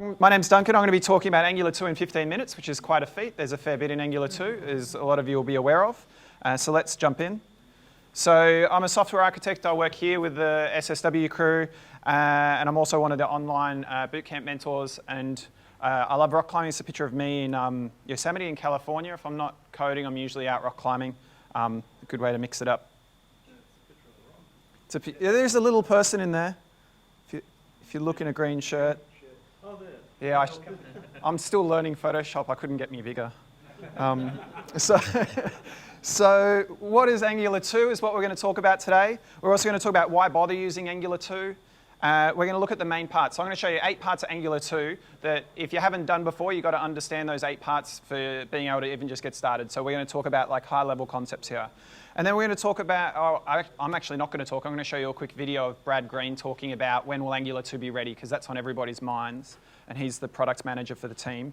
My name's Duncan. I'm going to be talking about Angular 2 in 15 minutes, which is quite a feat. There's a fair bit in Angular 2, as a lot of you will be aware of. So let's jump in. So I'm a software architect. I work here with the SSW crew, and I'm also one of the online bootcamp mentors. And I love rock climbing. It's a picture of me in Yosemite in California. If I'm not coding, I'm usually out rock climbing. A good way to mix it up. There's a little person in there. If you look in a green shirt. Oh, there. Yeah, I'm still learning Photoshop. I couldn't get me bigger. So what is Angular 2 is what we're going to talk about today. We're also going to talk about why bother using Angular 2. We're going to look at the main parts. So I'm going to show you 8 parts of Angular 2 that if you haven't done before, you've got to understand those 8 parts for being able to even just get started. So we're going to talk about like high-level concepts here. And then we're going to talk about, I'm actually not going to talk, I'm going to show you a quick video of Brad Green talking about when will Angular 2 be ready, because that's on everybody's minds, and he's the product manager for the team.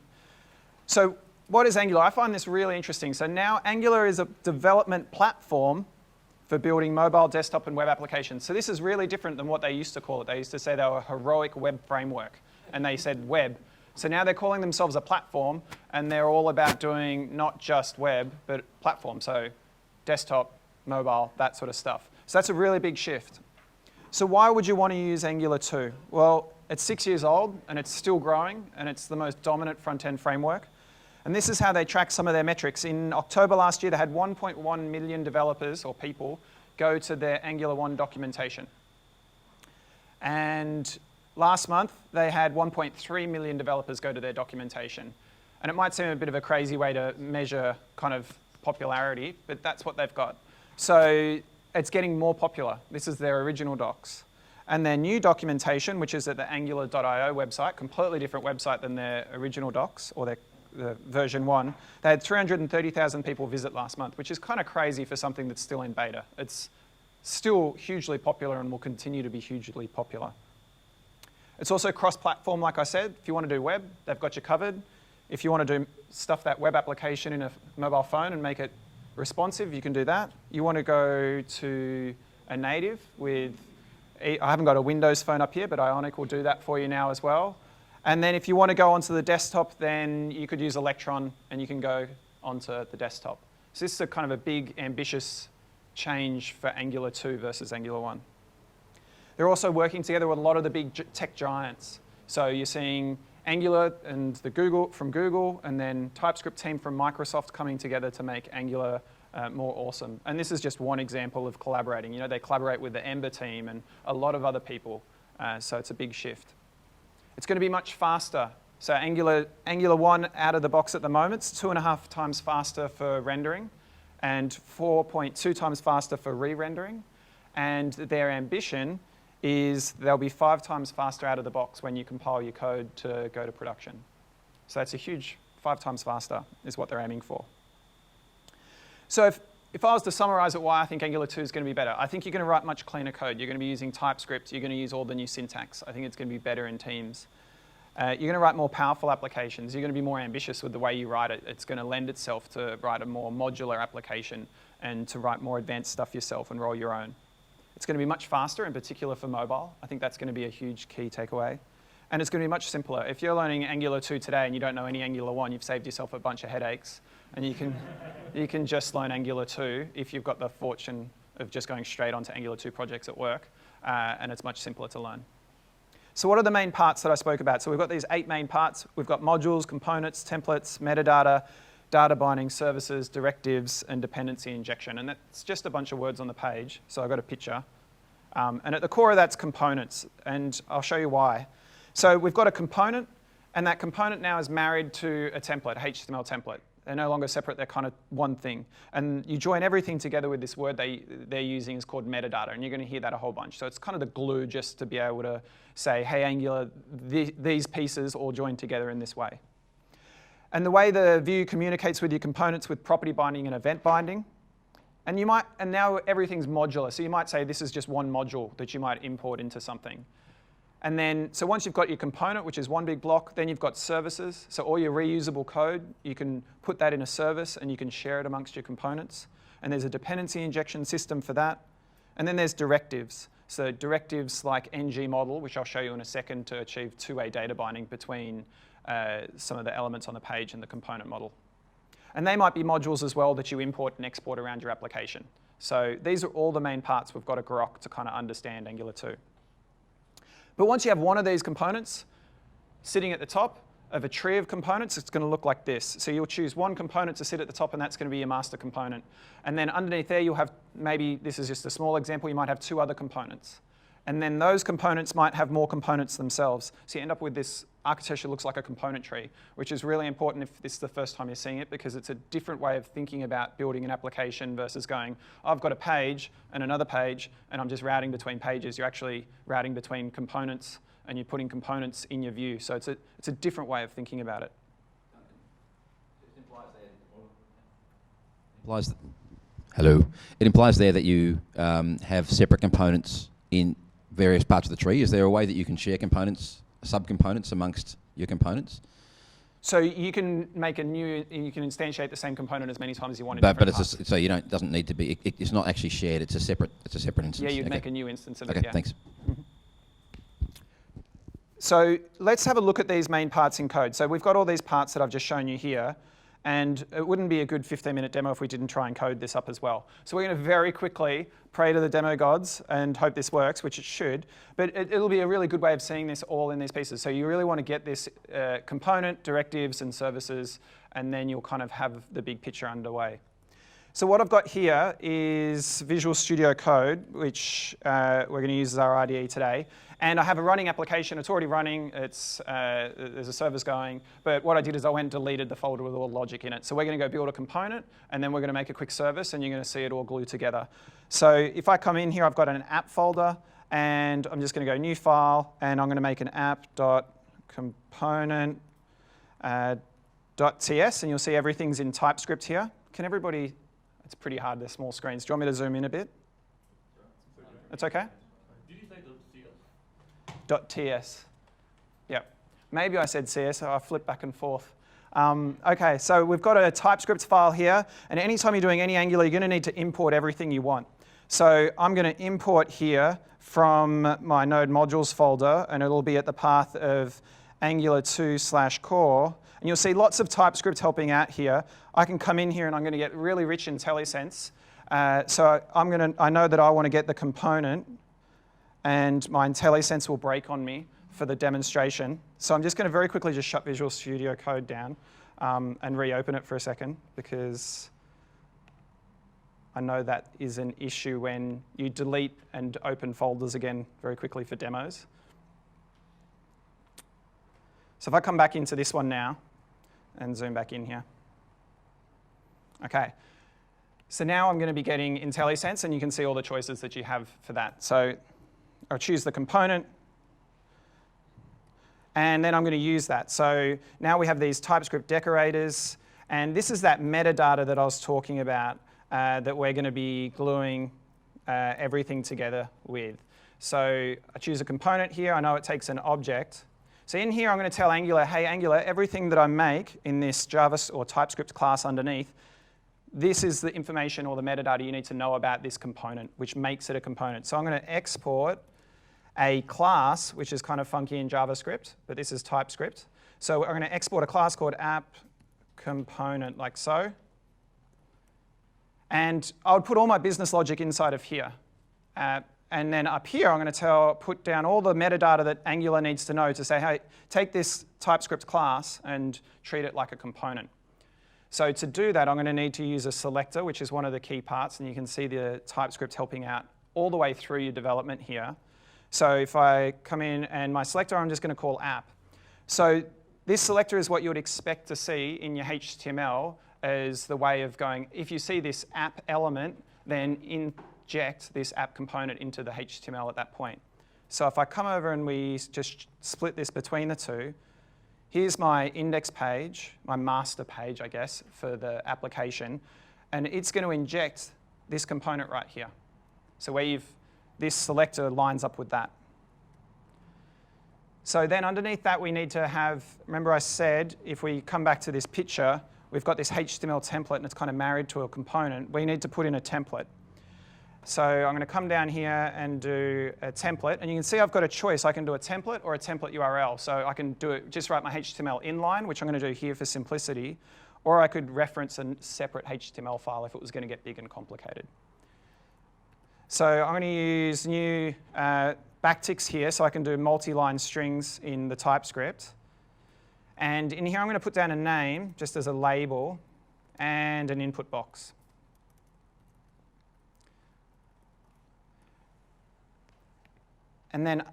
So what is Angular? I find this really interesting. So now Angular is a development platform for building mobile, desktop, and web applications. So this is really different than what they used to call it. They used to say they were a heroic web framework, and they said web. So now they're calling themselves a platform, and they're all about doing not just web, but platform. So desktop, mobile, that sort of stuff. So that's a really big shift. So why would you want to use Angular 2? Well, it's 6 years old, and it's still growing, and it's the most dominant front-end framework. And this is how they track some of their metrics. In October last year, they had 1.1 million developers, or people, go to their Angular 1 documentation. And last month, they had 1.3 million developers go to their documentation. And it might seem a bit of a crazy way to measure kind of popularity, but that's what they've got. So it's getting more popular. This is their original docs. And their new documentation, which is at the angular.io website, completely different website than their original docs, or the version 1, they had 330,000 people visit last month, which is kind of crazy for something that's still in beta. It's still hugely popular and will continue to be hugely popular. It's also cross-platform, like I said. If you want to do web, they've got you covered. If you want to do stuff that web application in a mobile phone and make it responsive, you can do that. You want to go to a native with, I haven't got a Windows phone up here, but Ionic will do that for you now as well. And then if you want to go onto the desktop, then you could use Electron and you can go onto the desktop. So this is a kind of a big, ambitious change for Angular 2 versus Angular 1. They're also working together with a lot of the big tech giants. So you're seeing Angular and from Google, and then TypeScript team from Microsoft coming together to make Angular more awesome. And this is just one example of collaborating. You know, they collaborate with the Ember team and a lot of other people. So it's a big shift. It's going to be much faster. So Angular 1 out of the box at the moment, it's 2.5 times faster for rendering and 4.2 times faster for re-rendering. And their ambition is they'll be 5 times faster out of the box when you compile your code to go to production. So that's a huge 5 times faster is what they're aiming for. So if I was to summarize it, why I think Angular 2 is going to be better, I think you're going to write much cleaner code. You're going to be using TypeScript. You're going to use all the new syntax. I think it's going to be better in teams. You're going to write more powerful applications. You're going to be more ambitious with the way you write it. It's going to lend itself to write a more modular application and to write more advanced stuff yourself and roll your own. It's going to be much faster, in particular for mobile. I think that's going to be a huge key takeaway. And it's going to be much simpler. If you're learning Angular 2 today and you don't know any Angular 1, you've saved yourself a bunch of headaches. And you can just learn Angular 2 if you've got the fortune of just going straight onto Angular 2 projects at work. And it's much simpler to learn. So what are the main parts that I spoke about? So we've got these 8 main parts. We've got modules, components, templates, metadata, data binding, services, directives, and dependency injection. And that's just a bunch of words on the page. So I've got a picture. And at the core of that's components. And I'll show you why. So we've got a component, and that component now is married to a template, HTML template. They're no longer separate, they're kind of one thing. And you join everything together with this word they're using is called metadata, and you're going to hear that a whole bunch. So it's kind of the glue just to be able to say, hey, Angular, these pieces all join together in this way. And the way the view communicates with your components with property binding and event binding. And now everything's modular. So you might say this is just one module that you might import into something. And then, so once you've got your component, which is one big block, then you've got services. So all your reusable code, you can put that in a service and you can share it amongst your components. And there's a dependency injection system for that. And then there's directives. So directives like ng model, which I'll show you in a second, to achieve two-way data binding between some of the elements on the page and the component model. And they might be modules as well that you import and export around your application. So these are all the main parts we've got to grok to kind of understand Angular 2. But once you have one of these components sitting at the top of a tree of components, it's going to look like this. So you'll choose one component to sit at the top, and that's going to be your master component. And then underneath there, you'll have, maybe this is just a small example, you might have two other components. And then those components might have more components themselves. So you end up with this architecture looks like a component tree, which is really important if this is the first time you're seeing it, because it's a different way of thinking about building an application versus going, I've got a page and another page, and I'm just routing between pages. You're actually routing between components, and you're putting components in your view. So it's a different way of thinking about it. It implies there that you have separate components in various parts of the tree. Is there a way that you can share components, subcomponents amongst your components? So you can make you can instantiate the same component as many times as you want. But it's so you don't, doesn't need to be, it's not actually shared, it's a separate instance. Yeah, you'd make a new instance of it. Okay, Yeah. thanks. So let's have a look at these main parts in code. So we've got all these parts that I've just shown you here, and it wouldn't be a good 15-minute demo if we didn't try and code this up as well. So we're going to very quickly pray to the demo gods and hope this works, which it should, but it'll be a really good way of seeing this all in these pieces. So you really want to get this component, directives, and services, and then you'll kind of have the big picture underway. So what I've got here is Visual Studio Code, which we're going to use as our IDE today. And I have a running application. It's already running. There's a service going. But what I did is I went and deleted the folder with all the logic in it. So we're going to go build a component, and then we're going to make a quick service, and you're going to see it all glue together. So if I come in here, I've got an app folder, and I'm just going to go new file, and I'm going to make an app.component.ts, and you'll see everything's in TypeScript here. Can everybody? It's pretty hard, they're small screens. Do you want me to zoom in a bit? That's okay? Did you say .ts. Yeah. Maybe I said CS, so I flip back and forth. Okay, so we've got a TypeScript file here, and anytime you're doing any Angular, you're going to need to import everything you want. So I'm going to import here from my node modules folder, and it'll be at the path of Angular2/core. And you'll see lots of TypeScript helping out here. I can come in here and I'm going to get really rich Intellisense. So I know that I want to get the component, and my Intellisense will break on me for the demonstration. So I'm just going to very quickly just shut Visual Studio Code down and reopen it for a second, because I know that is an issue when you delete and open folders again very quickly for demos. So if I come back into this one now and zoom back in here. Okay, so now I'm going to be getting Intellisense, and you can see all the choices that you have for that. So I'll choose the component, and then I'm going to use that. So now we have these TypeScript decorators, and this is that metadata that I was talking about that we're going to be gluing everything together with. So I choose a component here. I know it takes an object. So in here, I'm going to tell Angular, hey, Angular, everything that I make in this Java or TypeScript class underneath, this is the information or the metadata you need to know about this component, which makes it a component. So I'm going to export a class, which is kind of funky in JavaScript, but this is TypeScript. So I'm going to export a class called app component, like so. And I would put all my business logic inside of here. And then up here, I'm going to put down all the metadata that Angular needs to know to say, hey, take this TypeScript class and treat it like a component. So to do that, I'm going to need to use a selector, which is one of the key parts. And you can see the TypeScript helping out all the way through your development here. So if I come in and my selector, I'm just going to call app. So this selector is what you would expect to see in your HTML as the way of going, if you see this app element, then inject this app component into the HTML at that point. So if I come over and we just split this between the two, here's my index page, my master page, I guess, for the application. And it's going to inject this component right here. So where this selector lines up with that. So then underneath that, we need to have, remember I said, if we come back to this picture, we've got this HTML template and it's kind of married to a component. We need to put in a template. So I'm going to come down here and do a template. And you can see I've got a choice. I can do a template or a template URL. So I can do it, just write my HTML inline, which I'm going to do here for simplicity. Or I could reference a separate HTML file if it was going to get big and complicated. So I'm going to use new backticks here so I can do multi-line strings in the TypeScript. And in here I'm going to put down a name just as a label and an input box. And then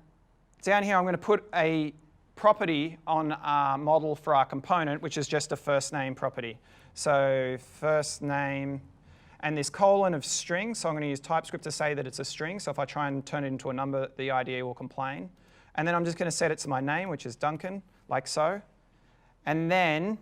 down here I'm going to put a property on our model for our component, which is just a first name property. So first name, and this colon of string, so I'm going to use TypeScript to say that it's a string. So if I try and turn it into a number, the IDE will complain. And then I'm just going to set it to my name, which is Duncan, like so. And then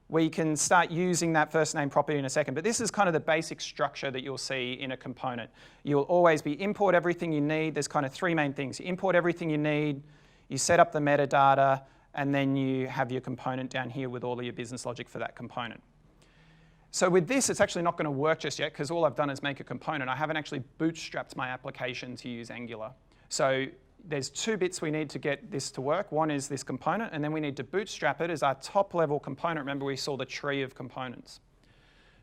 we can start using that first name property in a second. But this is kind of the basic structure that you'll see in a component. You'll always be import everything you need. There's kind of three main things. You import everything you need, you set up the metadata, and then you have your component down here with all of your business logic for that component. So with this, it's actually not going to work just yet because all I've done is make a component. I haven't actually bootstrapped my application to use Angular. So there's two bits we need to get this to work. One is this component, and then we need to bootstrap it as our top-level component. Remember, we saw the tree of components.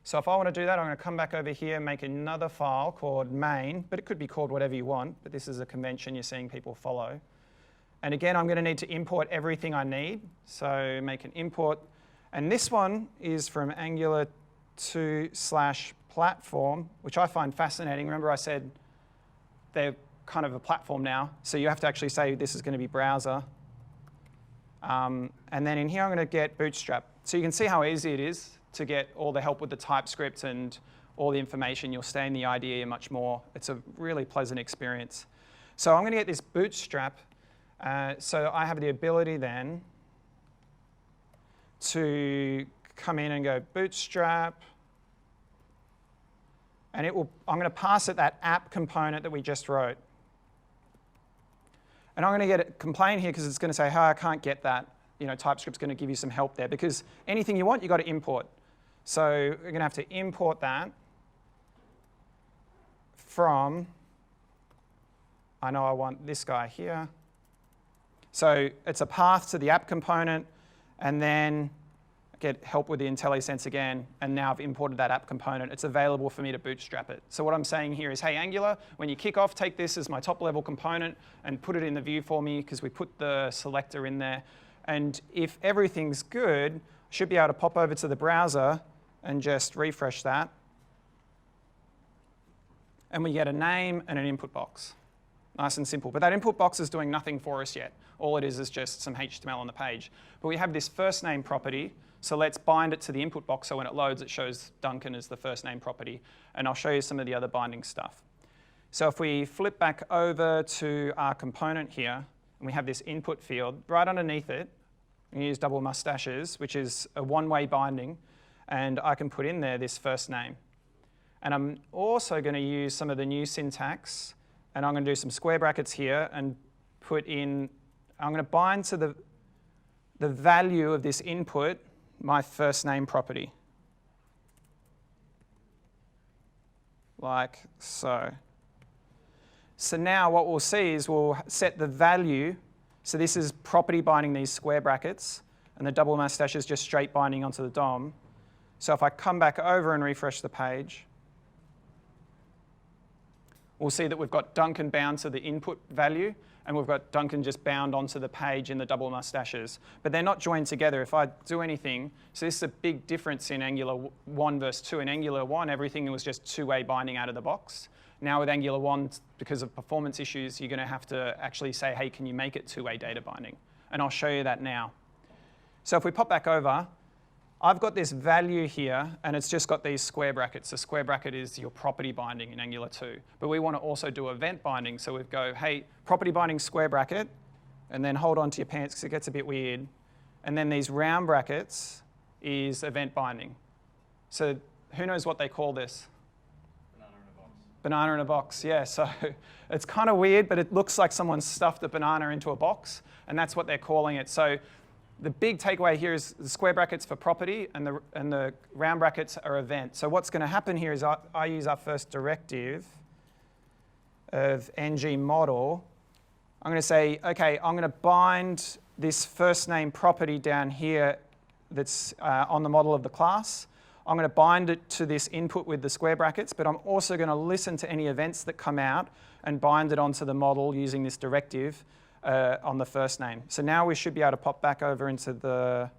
So if I want to do that, I'm going to come back over here, make another file called main, but it could be called whatever you want, but this is a convention you're seeing people follow. And again, I'm going to need to import everything I need. So make an import. And this one is from Angular 2/platform, which I find fascinating. Remember I said they're kind of a platform now. So you have to actually say this is going to be browser. And then in here, I'm going to get Bootstrap. So you can see how easy it is to get all the help with the TypeScript and all the information. You'll stay in the IDE much more. It's a really pleasant experience. So I'm going to get this Bootstrap. So I have the ability then to come in and go Bootstrap. And I'm going to pass it that app component that we just wrote. And I'm going to get a complaint here because it's going to say, I can't get that. You know, TypeScript's going to give you some help there because anything you want, you've got to import. So we're going to have to import that from, I know I want this guy here. So it's a path to the app component, and then get help with the Intellisense again, and now I've imported that app component. It's available for me to bootstrap it. So what I'm saying here is, hey, Angular, when you kick off, take this as my top-level component and put it in the view for me because we put the selector in there. And if everything's good, I should be able to pop over to the browser and just refresh that. And we get a name and an input box. Nice and simple. But that input box is doing nothing for us yet. All it is just some HTML on the page. But we have this first name property. So let's bind it to the input box so when it loads, it shows Duncan as the first name property. And I'll show you some of the other binding stuff. So if we flip back over to our component here, and we have this input field, right underneath it, we use double mustaches, which is a one-way binding. And I can put in there this first name. And I'm also going to use some of the new syntax. And I'm going to do some square brackets here and put in, I'm going to bind to the value of this input my first name property. Like so. So now what we'll see is we'll set the value. So this is property binding these square brackets, and the double mustache is just straight binding onto the DOM. So if I come back over and refresh the page, we'll see that we've got Duncan bound to the input value, and we've got Duncan just bound onto the page in the double mustaches. But they're not joined together. If I do anything, so this is a big difference in Angular 1 versus 2. In Angular 1, everything was just two-way binding out of the box. Now with Angular 1, because of performance issues, you're going to have to actually say, hey, can you make it two-way data binding? And I'll show you that now. So if we pop back over, I've got this value here, and it's just got these square brackets. A square bracket is your property binding in Angular 2. But we want to also do event binding. So we go, hey, property binding square bracket, and then hold on to your pants because it gets a bit weird. And then these round brackets is event binding. So who knows what they call this? Banana in a box. Banana in a box, yeah. So it's kind of weird, but it looks like someone stuffed a banana into a box, and that's what they're calling it. So the big takeaway here is the square brackets for property and the round brackets are event. So what's going to happen here is I use our first directive of ng model, I'm going to say, okay, I'm going to bind this first name property down here that's on the model of the class. I'm going to bind it to this input with the square brackets, but I'm also going to listen to any events that come out and bind it onto the model using this directive on the first name. So now we should be able to pop back over into the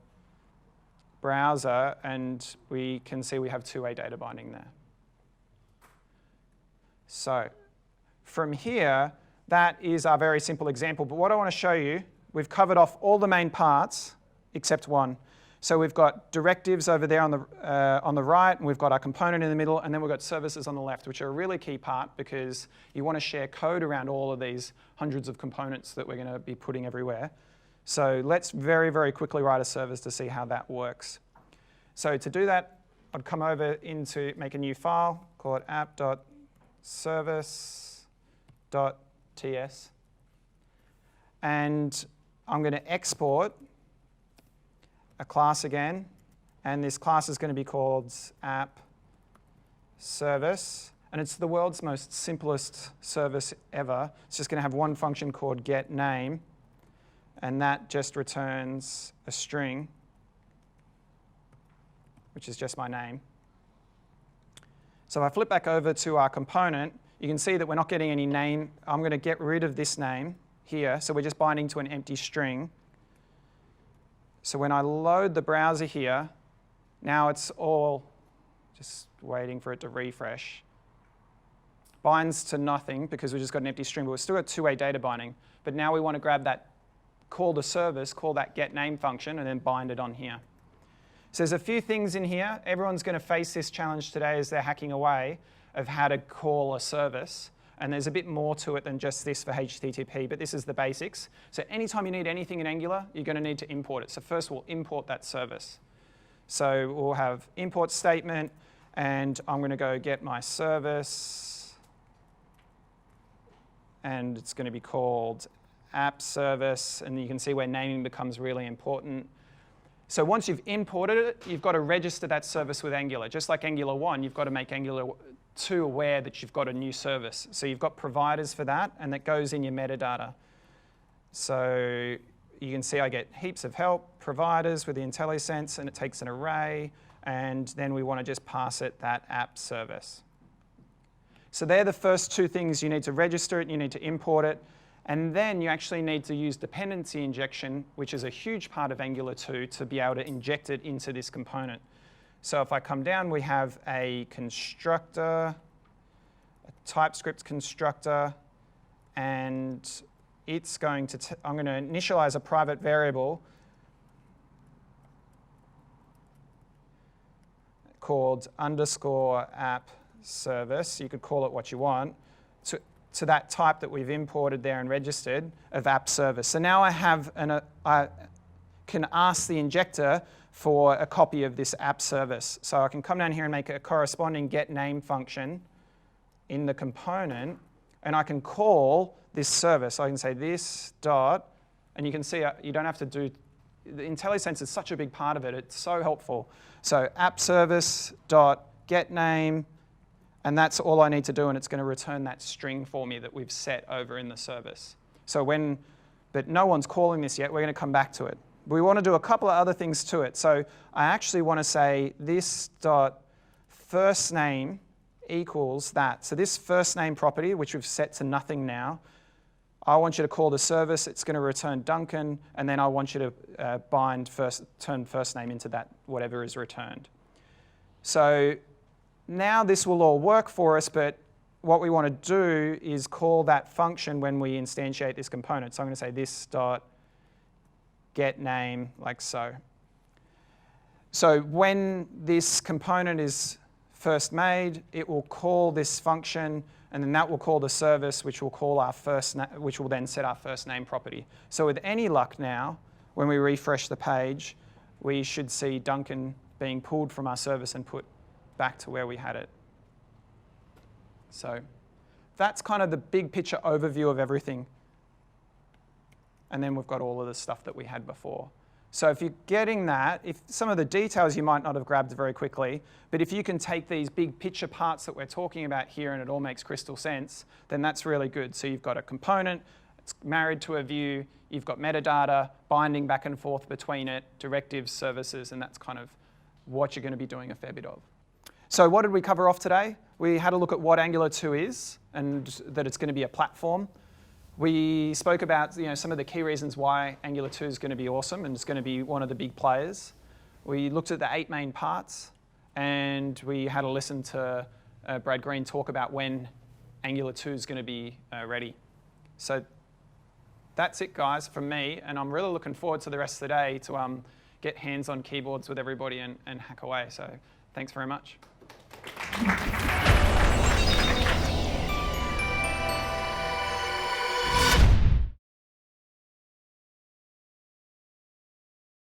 browser, and we can see we have two-way data binding there. So from here, that is our very simple example. But what I want to show you, we've covered off all the main parts except one. So we've got directives over there on the right, and we've got our component in the middle, and then we've got services on the left, which are a really key part because you want to share code around all of these hundreds of components that we're going to be putting everywhere. So let's very, very quickly write a service to see how that works. So to do that, I'd come over into make a new file, call it app.service.ts, and I'm going to export a class again, and this class is going to be called app service, and it's the world's most simplest service ever. It's just going to have one function called getName, and that just returns a string, which is just my name. So if I flip back over to our component, you can see that we're not getting any name. I'm going to get rid of this name here, so we're just binding to an empty string. So when I load the browser here, now it's all just waiting for it to refresh. Binds to nothing because we just got an empty string, but we've still got two-way data binding. But now we want to grab that, call the service, call that getName function, and then bind it on here. So there's a few things in here. Everyone's going to face this challenge today as they're hacking away of how to call a service. And there's a bit more to it than just this for HTTP, but this is the basics. So anytime you need anything in Angular, you're going to need to import it. So first we'll import that service. So we'll have import statement, and I'm going to go get my service, and it's going to be called app service, and you can see where naming becomes really important. So once you've imported it, you've got to register that service with Angular. Just like Angular 1, you've got to make Angular 2 aware that you've got a new service. So you've got providers for that, and that goes in your metadata. So you can see I get heaps of help, providers with the Intellisense, and it takes an array, and then we want to just pass it that app service. So they're the first two things. You need to register it, you need to import it, and then you actually need to use dependency injection, which is a huge part of Angular 2, to be able to inject it into this component. So if I come down, we have a constructor, a TypeScript constructor, and it's going to, I'm going to initialize a private variable called _app service. You could call it what you want, to that type that we've imported there and registered of app service. So now I have I can ask the injector for a copy of this app service. So I can come down here and make a corresponding getName function in the component, and I can call this service. I can say this dot, and you can see you don't have to do, the Intellisense is such a big part of it. It's so helpful. So app service dot getName, and that's all I need to do, and it's going to return that string for me that we've set over in the service. So but no one's calling this yet. We're going to come back to it. We want to do a couple of other things to it. So I actually want to say this dot first name equals that. So this first name property, which we've set to nothing now, I want you to call the service. It's going to return Duncan, and then I want you to turn first name into that whatever is returned. So now this will all work for us, but what we want to do is call that function when we instantiate this component. So I'm going to say this dot getName, like so. So when this component is first made, it will call this function, and then that will call the service, which will call our which will then set our first name property. So with any luck now, when we refresh the page, we should see Duncan being pulled from our service and put back to where we had it. So that's kind of the big picture overview of everything. And then we've got all of the stuff that we had before. So if you're getting that, if some of the details you might not have grabbed very quickly, but if you can take these big picture parts that we're talking about here and it all makes crystal sense, then that's really good. So you've got a component, it's married to a view, you've got metadata, binding back and forth between it, directives, services, and that's kind of what you're going to be doing a fair bit of. So what did we cover off today? We had a look at what Angular 2 is and that it's going to be a platform. We spoke about some of the key reasons why Angular 2 is going to be awesome and it's going to be one of the big players. We looked at the 8 main parts and we had a listen to Brad Green talk about when Angular 2 is going to be ready. So that's it, guys, from me, and I'm really looking forward to the rest of the day to get hands on keyboards with everybody and hack away. So thanks very much.